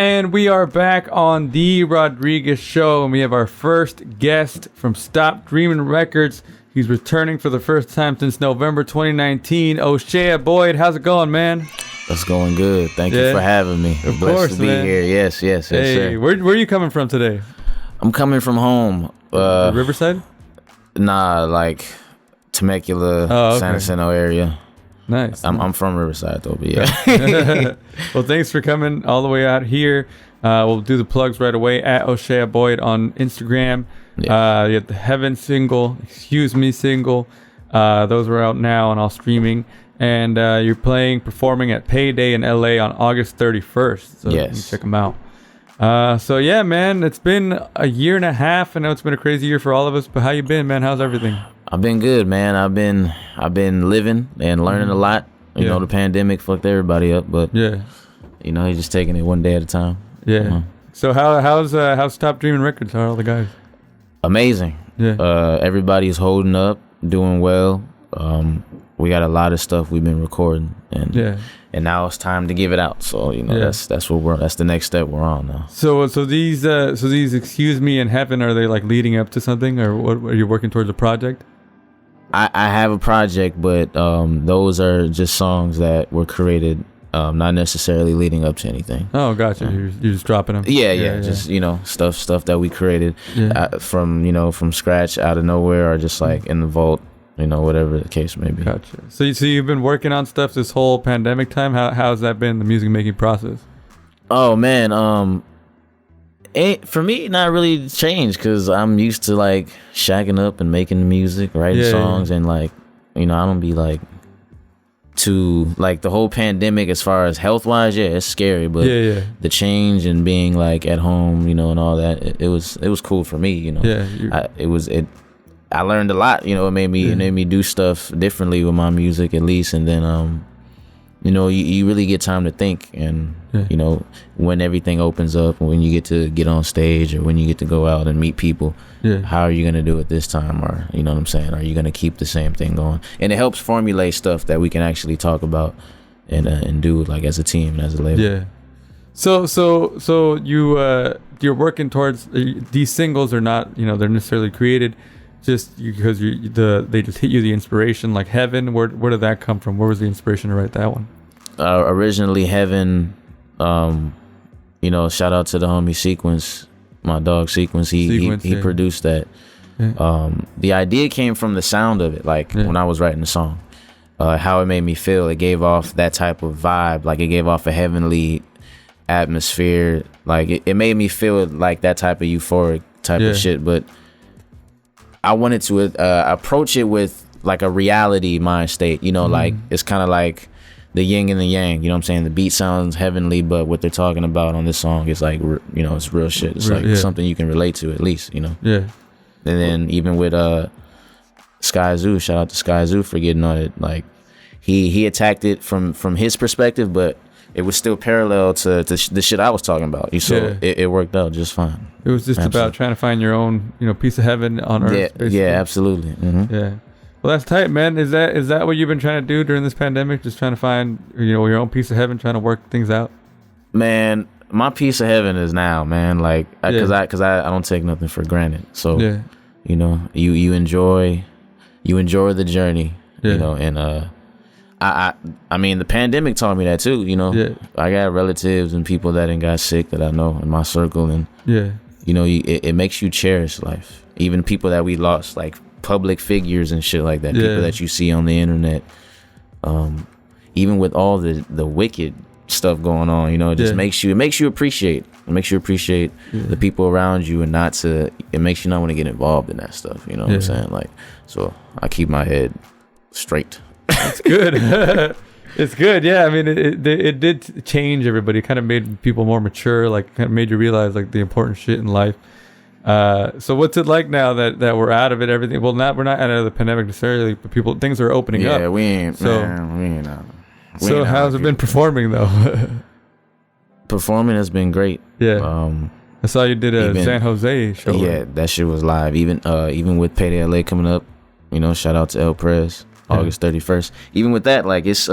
And we are back on the Rodriguez Show, and we have our first guest from Stop Dreaming Records. He's returning for the first time since November 2019. Oshea Boyd, how's it going, man? It's going good. Thank you for having me. Of Blessed course, to be man. here. Yes, Hey, sir. where are you coming from today? I'm coming from home. Riverside? Nah, like Temecula, San Jacinto area. Nice. I'm from Riverside though, but yeah. Well, thanks for coming all the way out here. We'll do the plugs right away at Oshea Boyd on Instagram. Yeah. You have the Heaven single, Excuse Me single. Those are out now and all streaming. And you're performing at Payday in LA on August 31st. So you can check them out. So yeah, man, it's been a year and a half. I know it's been a crazy year for all of us, but how you been, man? How's everything? I've been good, man. I've been living and learning a lot. You know, the pandemic fucked everybody up, but you know, you're just taking it one day at a time. Yeah. You know? So how's Stop Dreaming Records? How are all the guys? Amazing. Yeah. Everybody's holding up, doing well. We got a lot of stuff we've been recording, and now it's time to give it out. So you know, that's the next step we're on now. So these Excuse Me and Heaven, are they like leading up to something, or what? Are you working towards a project? I have a project, but those are just songs that were created, not necessarily leading up to anything. Oh, gotcha. You're just dropping them. Yeah. Just you know, stuff that we created from scratch, out of nowhere, or just like in the vault. You know, whatever the case may be. Gotcha. So you've been working on stuff this whole pandemic time. How's that been, the music making process? Oh man, for me, not really changed because I'm used to like shacking up and making music, writing songs, and like, you know, I don't be like too like the whole pandemic as far as health wise. Yeah, it's scary, but the change and being like at home, you know, and all that, it was cool for me. You know, I learned a lot, you know. It made me do stuff differently with my music, at least. And then, you know, you really get time to think. And, you know, when everything opens up, when you get to get on stage or when you get to go out and meet people, how are you going to do it this time? Or, you know what I'm saying? Are you going to keep the same thing going? And it helps formulate stuff that we can actually talk about and do like as a team and as a label. Yeah. So you're working towards these singles are not, you know, they're necessarily created just because they just hit you the inspiration, like Heaven. Where did that come from? Where was the inspiration to write that one? Originally Heaven, you know, shout out to the homie Sequence, my dog Sequence. He produced that. The idea came from the sound of it, like when I was writing the song, how it made me feel. It gave off that type of vibe, like it gave off a heavenly atmosphere, like it made me feel like that type of euphoric type of shit. But I wanted to approach it with like a reality mind state, you know, like it's kind of like the yin and the yang, you know what I'm saying? The beat sounds heavenly, but what they're talking about on this song is like, you know, it's real shit. It's like something you can relate to at least, you know? Yeah. And then even with Sky Zoo, shout out to Sky Zoo for getting on it. Like he attacked it from his perspective, but it was still parallel to the shit I was talking about. So it worked out just fine. It was just about trying to find your own, you know, piece of heaven on earth. Yeah, absolutely. Mm-hmm. Yeah. Well, that's tight, man. Is that what you've been trying to do during this pandemic? Just trying to find, you know, your own piece of heaven, trying to work things out? Man, my piece of heaven is now, man. Like, because I don't take nothing for granted. So, you know, you enjoy the journey, you know, and I mean, the pandemic taught me that too, you know. I got relatives and people that ain't got sick that I know in my circle, and you know, it makes you cherish life. Even people that we lost, like public figures and shit like that, people that you see on the internet. Even with all the wicked stuff going on, you know, it just makes you appreciate. It makes you appreciate the people around you, and it makes you not want to get involved in that stuff. You know what I'm saying? Like, so I keep my head straight. It's good. It's good. Yeah. I mean, it did change everybody. It kind of made people more mature, like kind of made you realize like the important shit in life. So what's it like now that we're out of it, everything? Well, we're not out of the pandemic necessarily, but things are opening up. Yeah, we ain't out. So how's it been performing though? Performing has been great. Yeah. I saw you did a San Jose show. Yeah, that shit was live. Even with Payday LA coming up, you know, shout out to El Prez. August 31st. Even with that, like, it's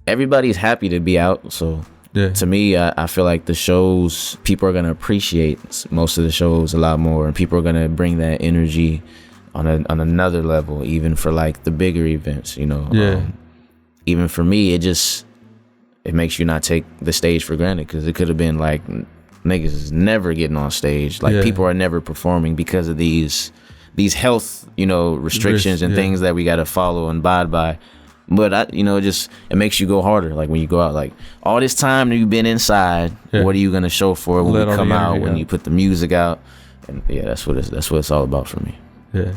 everybody's happy to be out, so to me, I feel like the shows, people are going to appreciate most of the shows a lot more, and people are going to bring that energy on another level, even for like the bigger events, you know. Even for me, it makes you not take the stage for granted, because it could have been like niggas is never getting on stage, like people are never performing because of these health, you know, restrictions and things that we got to follow and abide by. But it makes you go harder. Like when you go out, like all this time that you've been inside, what are you gonna show for it when you come out, when you put the music out? And that's what it's all about for me. Yeah.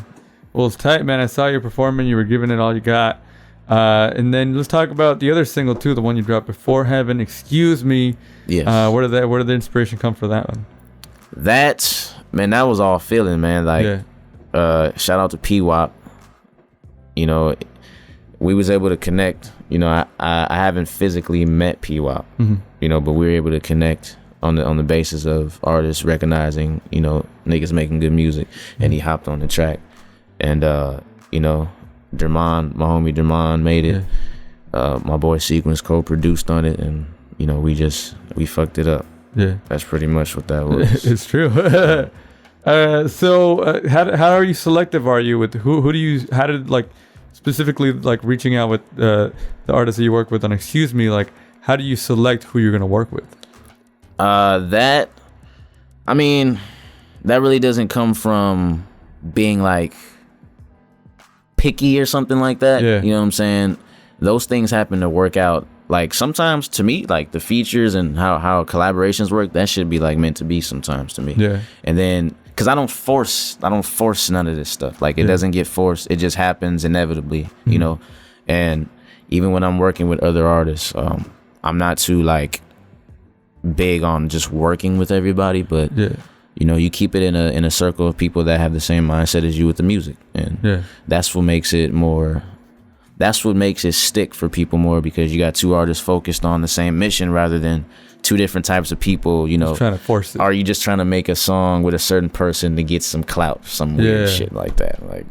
Well, it's tight, man. I saw you performing. You were giving it all you got. And then let's talk about the other single too, the one you dropped, Before Heaven, Excuse Me. Yes. Where did the inspiration come for that one? That was all feeling, man. Like, shout out to P-Wop. You know, we was able to connect. You know, I haven't physically met P-Wop, you know, but we were able to connect on the basis of artists recognizing, you know, niggas making good music, and he hopped on the track. And, you know, Dermon, my homie Dermon made it. My boy Sequence co-produced on it, and, you know, we fucked it up. Yeah. That's pretty much what that was. It's true. So how are you selective? Are you with how did like specifically like reaching out with the artists that you work with on Excuse Me, like how do you select who you're gonna work with? That really doesn't come from being like picky or something like that. You know what I'm saying? Those things happen to work out. Like sometimes to me, like the features and how collaborations work, that should be like meant to be sometimes to me. And then because I don't force none of this stuff. Like it doesn't get forced. It just happens inevitably, you know. And even when I'm working with other artists, I'm not too like big on just working with everybody, but you know, you keep it in a circle of people that have the same mindset as you with the music, and that's what makes it stick for people more, because you got two artists focused on the same mission rather than two different types of people, you know, just trying to force it. Are you just trying to make a song with a certain person to get some clout, some weird shit like that? Like,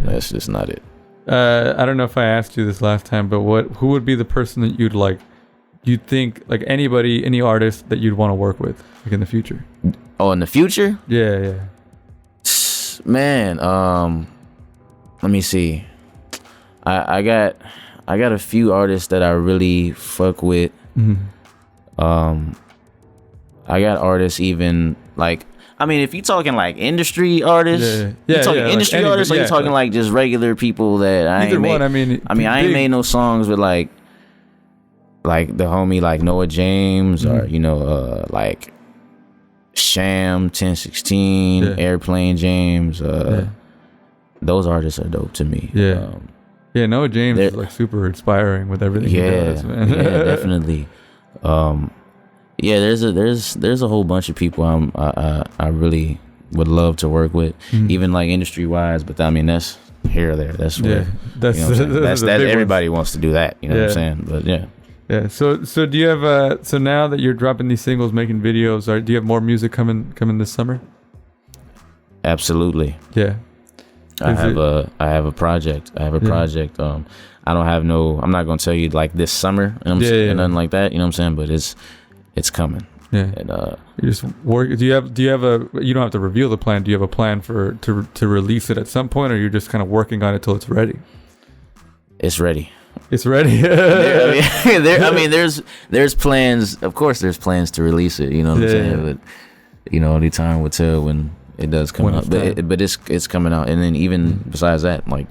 that's just not it. I don't know if I asked you this last time, but who would be the person that you'd think like any artist that you'd want to work with like in the future? Oh, in the future? Yeah. Man, let me see. I got a few artists that I really fuck with. I got artists even like, if you're talking like industry artists, you talking industry artists, or you talking like just regular people that I ain't made. I ain't made no songs with like the homie like Noah James or you know like Sham 1016, Airplane James. Those artists are dope to me. Noah James is like super inspiring with everything he does, man. Definitely. There's a whole bunch of people I really would love to work with, even like industry wise. But that's here or there. That's where that's everybody wants to do that. You know what I'm saying? But yeah. So do you have so now that you're dropping these singles, making videos, do you have more music coming this summer? Absolutely. Yeah. I have a project. I don't have I'm not gonna tell you like this summer and nothing like that. You know what I'm saying? But it's coming. Yeah. And you just work. Do you have you don't have to reveal the plan. Do you have a plan to release it at some point, or you're just kind of working on it till it's ready? It's ready. It's ready. There's plans. Of course, there's plans to release it. You know what I'm saying? But only time will tell when it does come out. But it's coming out. And then even besides that, like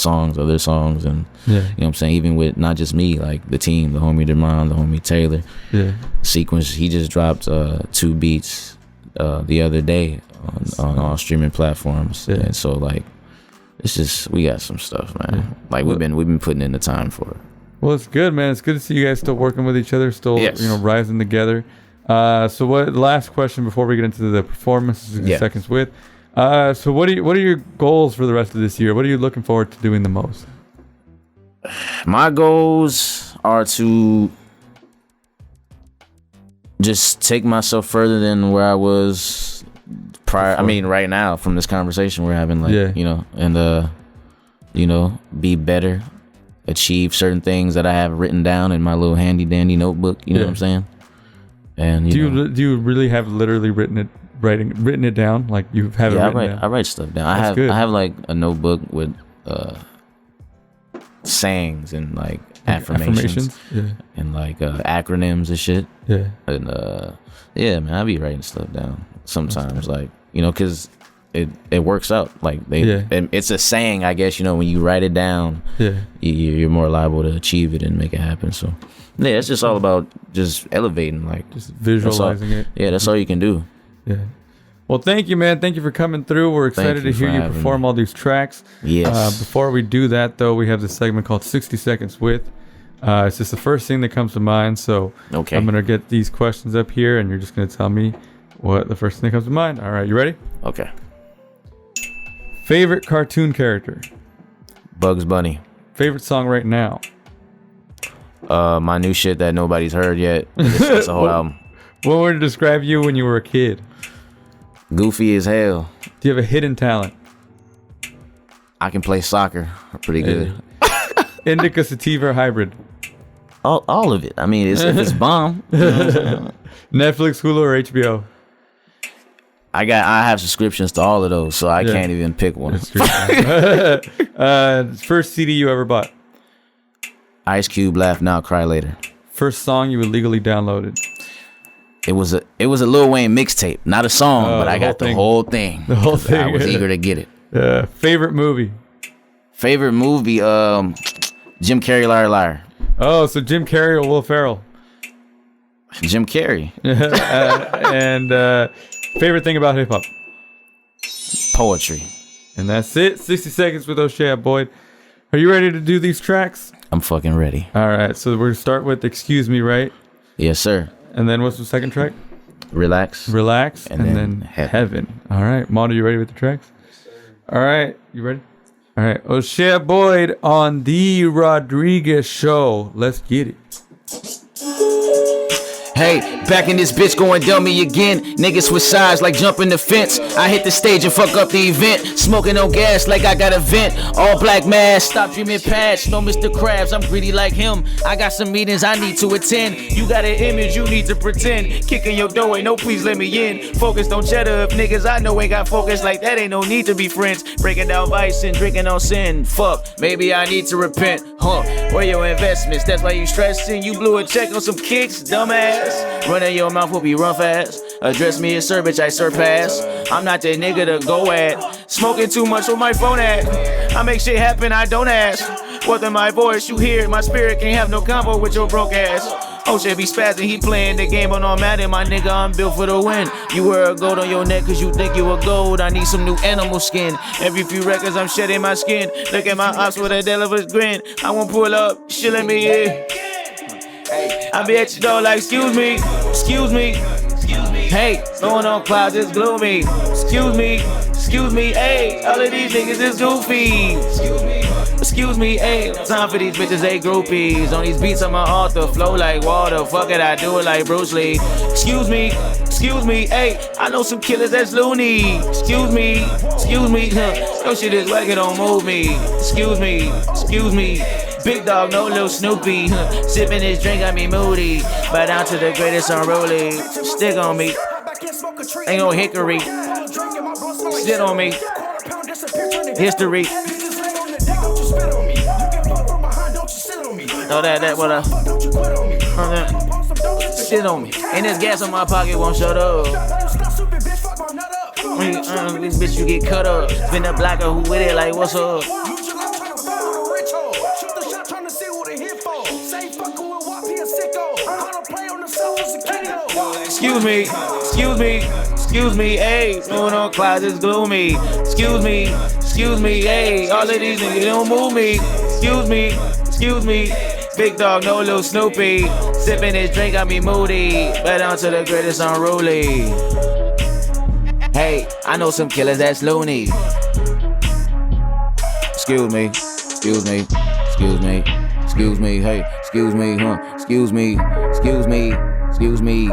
other songs, and you know what I'm saying. Even with not just me, like the team, the homie Dermon, the homie Taylor, Sequence. He just dropped 2 beats the other day on all streaming platforms. And so like. It's just we got some stuff, man. Like we've been putting in the time for it. Well, it's good, man. It's good to see you guys still working with each other, still rising together. So last question before we get into the performances in seconds with. So what are your goals for the rest of this year? What are you looking forward to doing the most? My goals are to just take myself further than where I was prior. Right now from this conversation we're having, be better, achieve certain things that I have written down in my little handy dandy notebook. You know what I'm saying? And do you really have literally written it down? Like you have it written down? I write stuff down. I have like a notebook with sayings and like affirmations. Yeah. And like acronyms and shit. Yeah. And yeah, man, I be writing stuff down sometimes, like, because it works out. Like it's a saying, I guess, when you write it down, you're more liable to achieve it and make it happen. So yeah, it's just all about just elevating, like just visualizing it. Yeah, that's all you can do. Yeah. Well, thank you, man. Thank you for coming through. We're excited to hear you perform all these tracks. Yes. Before we do that, though, we have this segment called 60 Seconds With. It's just the first thing that comes to mind. So okay. I'm going to get these questions up here, and you're just going to tell me what the first thing that comes to mind. All right, you ready? Okay. Favorite cartoon character? Bugs Bunny. Favorite song right now? My new shit that nobody's heard yet. It's a whole album. What would describe you when you were a kid? Goofy as hell. Do you have a hidden talent? I can play soccer pretty good. Indica, sativa, or hybrid? All of it. I mean, if it's bomb. Netflix, Hulu, or HBO? I have subscriptions to all of those, so I can't even pick one. First CD you ever bought? Ice Cube, Laugh Now, Cry Later. First song you illegally downloaded? It was a Lil Wayne mixtape, not a song, but I got the whole thing. The whole thing. I was eager to get it. Favorite movie? Favorite movie? Jim Carrey, Liar Liar. Oh, so Jim Carrey or Will Ferrell? Jim Carrey. And favorite thing about hip hop? Poetry. And that's it. 60 Seconds with Oshea Boyd. Are you ready to do these tracks? I'm fucking ready. All right, so we're gonna start with "Excuse Me," right? Yes, sir. And then what's the second track? Relax. And then Heaven. All right, Mondo, you ready with the tracks? All right, you ready? All right, Oshea Boyd on The Rodriguez Show. Let's get it. Hey, back in this bitch going dummy again. Niggas switch sides like jumping the fence. I hit the stage and fuck up the event. Smoking on gas like I got a vent. All black mask, stop dreaming patch. No Mr. Krabs, I'm greedy like him. I got some meetings I need to attend. You got an image you need to pretend. Kicking your door, ain't no please let me in. Focused on cheddar if niggas I know ain't got focus like that. Ain't no need to be friends. Breaking down vice and drinking on sin. Fuck, maybe I need to repent. Where your investments? That's why you stressing. You blew a check on some kicks, dumbass. Running your mouth will be run fast. Address me as sir, bitch, I surpass. I'm not the nigga to go at. Smoking too much with my phone at. I make shit happen, I don't ask. What in my voice, you hear it. My spirit can't have no combo with your broke ass. Oshea be spazzing, he playing the game on all Madden. My nigga, I'm built for the win. You wear a gold on your neck cause you think you a gold. I need some new animal skin. Every few records I'm shedding my skin. Look at my ops with a devil's grin. I won't pull up, shit let me in. I be at your door like, excuse me. Hey, going on clouds, it's gloomy. Excuse me, hey, all of these niggas is goofy. Excuse me, hey, time for these bitches, they groupies. On these beats, I'm an author, flow like water. Fuck it, I do it like Bruce Lee. Excuse me, hey, I know some killers that's loony. Excuse me, your shit is whack, it don't move me. Excuse me. Big dog, no little Snoopy. Sipping this drink got me moody. Bow down to the greatest unruly. Stick on me. Ain't no hickory. Sit on me. History. Know that what I sit on me. And this gas on my pocket won't shut up. This bitch you get cut up. Spin a blocker who with it like what's up? Excuse me, hey, moving on clouds is gloomy. Excuse me, hey, all of these niggas don't move me. Excuse me, big dog, no little Snoopy. Sipping this drink got me moody. Bow down to the greatest unruly. Hey, I know some killers that's loony. Excuse me, hey, excuse me,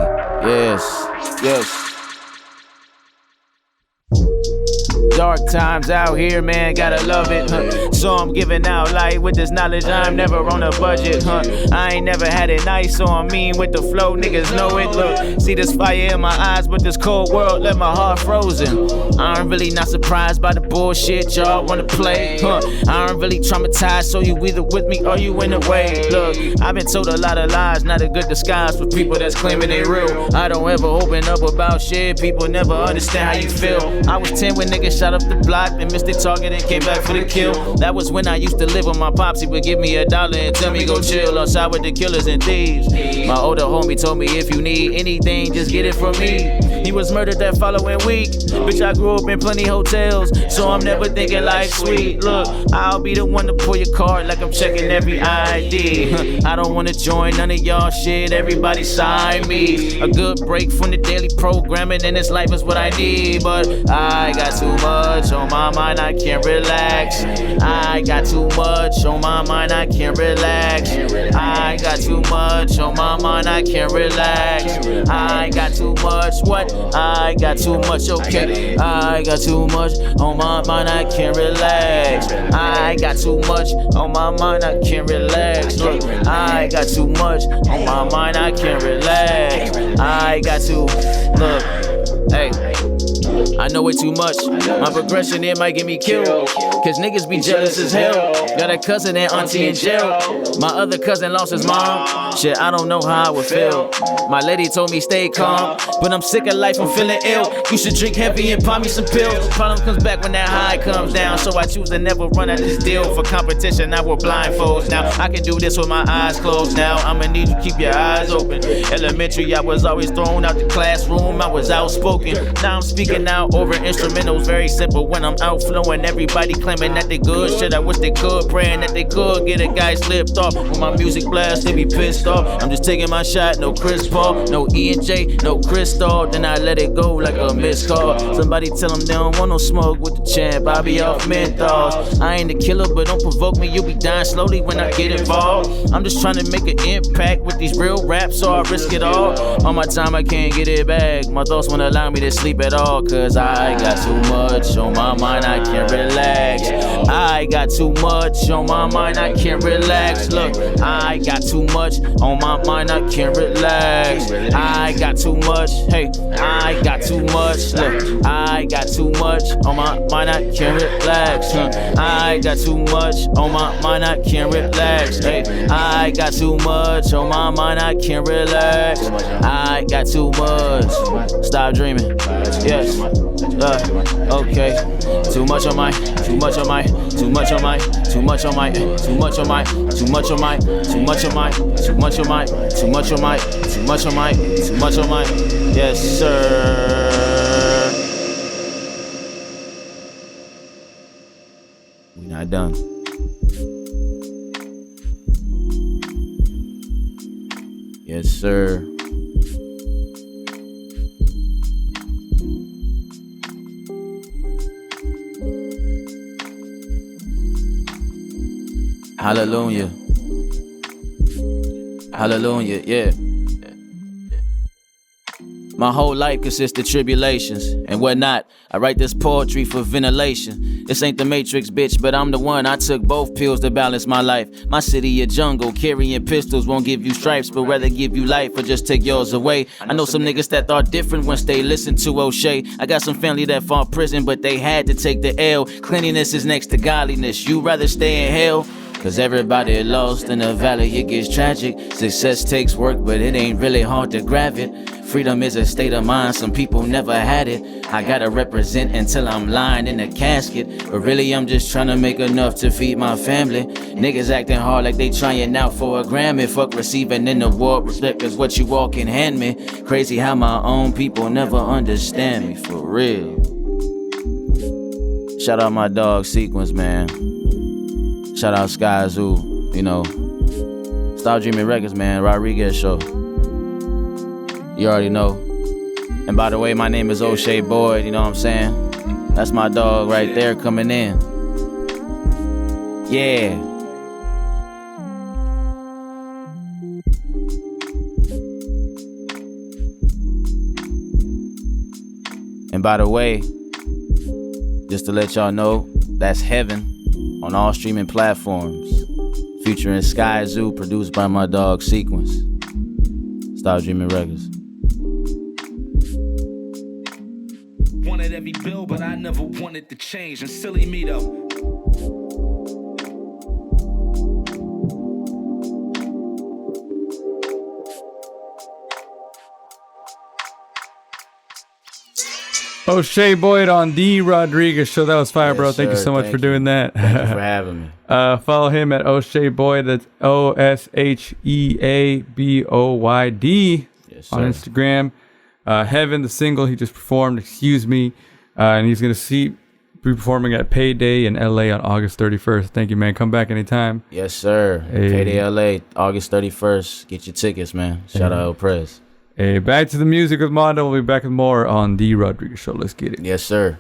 yes. dark times out here, man, gotta love it, So I'm giving out light with this knowledge, I'm never on a budget, I ain't never had it nice, so I'm mean with the flow, niggas know it, look. See this fire in my eyes, but this cold world left my heart frozen. I'm really not surprised by the bullshit y'all wanna play, I'm really traumatized, so you either with me or you in the way. Look, I've been told a lot of lies, not a good disguise for people that's claiming they real. I don't ever open up about shit, people never understand how you feel. I was 10 when niggas shot up the block and missed their target and came back for the kill. That was when I used to live with my pops, he would give me $1 and tell me go chill outside with the killers and thieves. My older homie told me if you need anything, just get it from me. He was murdered that following week. Bitch, I grew up in plenty hotels, so I'm never thinking like sweet. Look, I'll be the one to pull your card like I'm checking every ID. I don't wanna join none of y'all shit, everybody sign me. A good break from the daily programming in this life is what I need. But I got too much on my mind, I can't relax. I got too much on my mind, I can't relax. I got too much on my mind, I can't relax. I got too much, what? I got too much, okay. I got too much on my mind, I can't relax. I got too much on my mind, I can't relax. Look, I got too much on my mind, I can't relax. I got to, look, hey, I know way too much. My progression, it might get me killed. Cause niggas be jealous as hell. Got a cousin and auntie in jail. My other cousin lost his mom. Shit, I don't know how I would feel. My lady told me stay calm, but I'm sick of life, I'm feeling ill. You should drink heavy and pop me some pills. Problem comes back when that high comes down, so I choose to never run out this deal. For competition, I wear blindfolds now. I can do this with my eyes closed now. I'ma need you to keep your eyes open. Elementary, I was always thrown out the classroom. I was outspoken. Now I'm speaking out over instrumentals, very simple. When I'm out flowing, everybody claiming that they good. Shit, I wish they could, praying that they could get a guy slipped off. When my music blast, they be pissed off. I'm just taking my shot, no Chris Paul, no E and J, no Crystal. Then I let it go like a missed call. Somebody tell them they don't want no smoke with the champ. I be off menthols. I ain't the killer, but don't provoke me. You'll be dying slowly when I get involved. I'm just trying to make an impact with these real raps, so I risk it all. All my time, I can't get it back. My thoughts won't allow me to sleep at all. Cause I got too much on my mind, I can't relax. I got too much on my mind, I can't relax. Look, I got too much on my mind, I can't relax. I got too much, hey, I got too much. Look, I got too much on my mind, I can't relax. I got too much on my mind, I can't relax. Hey, I got too much on my mind, I can't relax. I got too much. Stop dreaming. Yes. Okay. Too much on my, too much on my, too much on my, too much on my, too much on my, too much on my, too much on my, too much on my, too much on my, too much on my, too much on my. Yes, sir. We not done. Yes, sir. Hallelujah. Hallelujah, yeah. My whole life consists of tribulations and whatnot. I write this poetry for ventilation. This ain't the Matrix, bitch, but I'm the one. I took both pills to balance my life. My city a jungle, carrying pistols won't give you stripes, but rather give you life or just take yours away. I know some niggas that thought different once they listened to Oshea. I got some family that fought prison, but they had to take the L. Cleanliness is next to godliness. You rather stay in hell? Cause everybody lost in the valley, it gets tragic. Success takes work, but it ain't really hard to grab it. Freedom is a state of mind, some people never had it. I gotta represent until I'm lying in a casket. But really I'm just trying to make enough to feed my family. Niggas acting hard like they trying out for a Grammy. Fuck receiving an award, respect is what you all can hand me. Crazy how my own people never understand me, for real. Shout out my dog Sequence, man. Shout out Sky Zoo, you know. Stop Dreaming Records, man. Rodriguez Show. You already know. And by the way, my name is Oshea Boyd, you know what I'm saying? That's my dog right there coming in. Yeah. And by the way, just to let y'all know, that's Heaven on all streaming platforms. Featuring Sky Zoo, produced by my dog Sequence. Stop Dreaming Records. Wanted every bill, but I never wanted to change. And silly me though. Oshea Boyd on the Rodriguez Show. That was fire, bro. Thank you so much for doing that. Thank you for having me. Follow him at Oshea Boyd. That's OSHEABOYD on Instagram. Heaven, the single he just performed, Excuse Me. And he's going to be performing at Payday in LA on August 31st. Thank you, man. Come back anytime. Yes, sir. Hey. Payday LA, August 31st. Get your tickets, man. Shout out El Prez. Hey, back to the music with Mondo. We'll be back with more on The Rodriguez Show. Let's get it. Yes, sir.